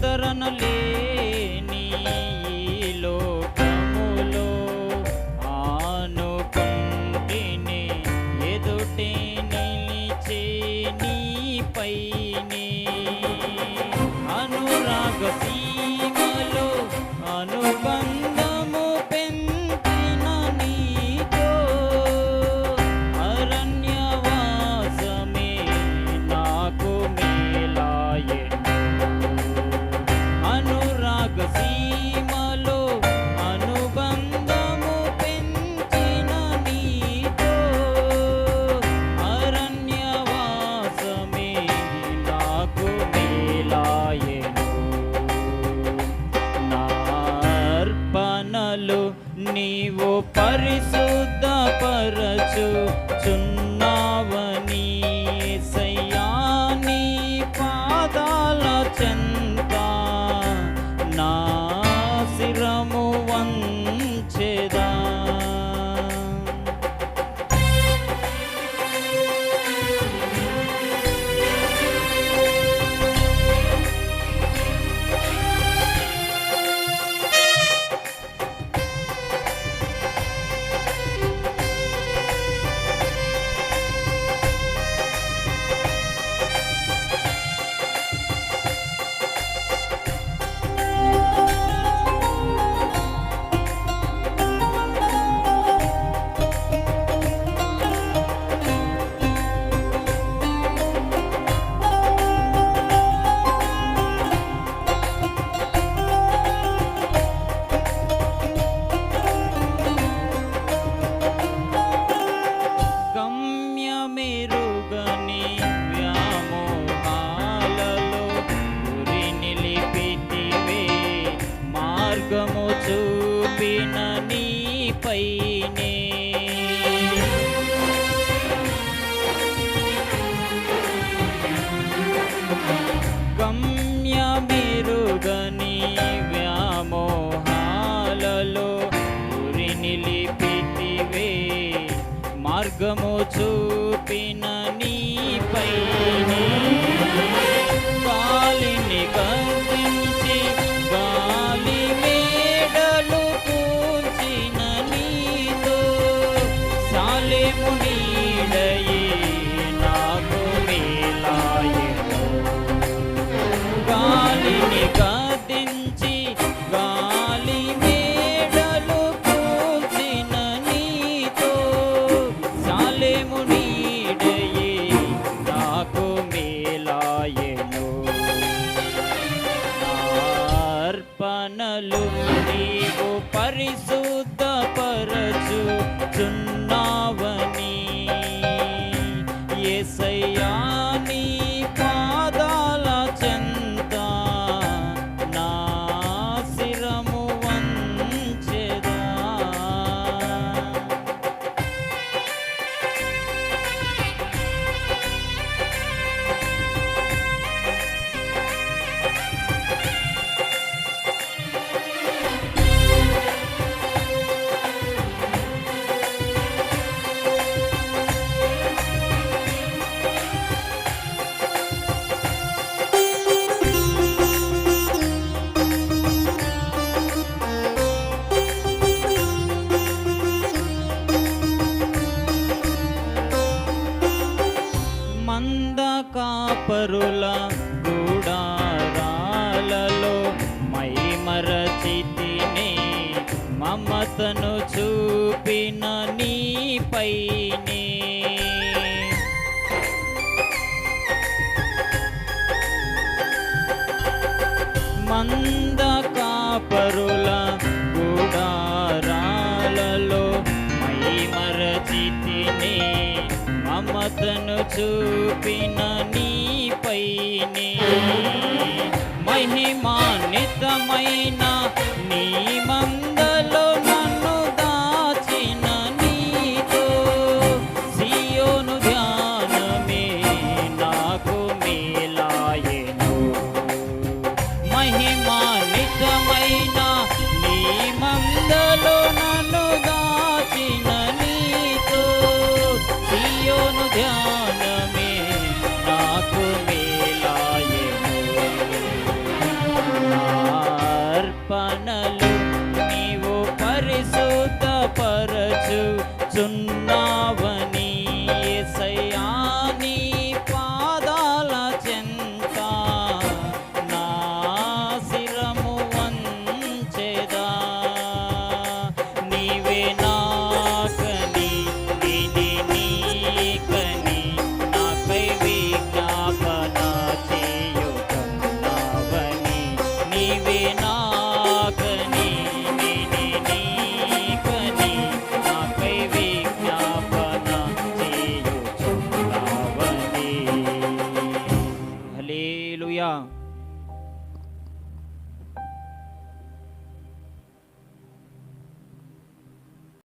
ఆదరణ లేని ఈ లోకములో ఆనుకుంటిని ఎదుటే నిలిచే నీపైనే అనురాగ సీమలో అనుబంధము పెంచిన నీతో అరణ్యవాసమే నాకు మేలాయెను అనురాగ సీమలో అనుబంధము పెంచిన నీతో అరణ్యవాసమే నాకు మేలాయెను నా అర్పణలు నీవు పరిశుద్ధపరచుచున్నావని యేసయ్యా నీ పాదాల చెంత నా శిరము వంచెదా గమ్యమెరుగని వ్యామోహాలలో గురి నిలిపితివే మార్గము చూపిన నీపైనే గమ్యమెరుగని వ్యామోహాలలో గురి నిలిపితివే మార్గము చూపిన నీపైనే గాలిని కదించి గాలి మేడలు కూల్చిన నీతో సాలెము నీడయే నాకు మేలాయెను గాలిని కదించి గాలి మేడలు కూల్చిన నీతో సాలెము నీడయే నాకు మేలాయెను నా అర్పణలు నీవు పరిశుద్ధపరచుచున్నావని యేసయ్యా నీ పాదాల చెంత నా శిరము వంచెదా మంద కాపరుల గుడారాలలో మై మరచితిని మమతను చూపిన నీపైనే మంద కాపరుల గుడారాలలో మై మరచితిని మమతను చూపిన నీపైనే మహిమాన్వితమైన నీ మందలో నన్ను దాచిన నీతో సియోను ధ్యానమే నాకు మేలాయెను మహిమాన్వితమైన నీ మందలో నన్ను దాచిన నీతో సియోను ధ్యానమే నాకు మేలాయెను హల్లెలూయా.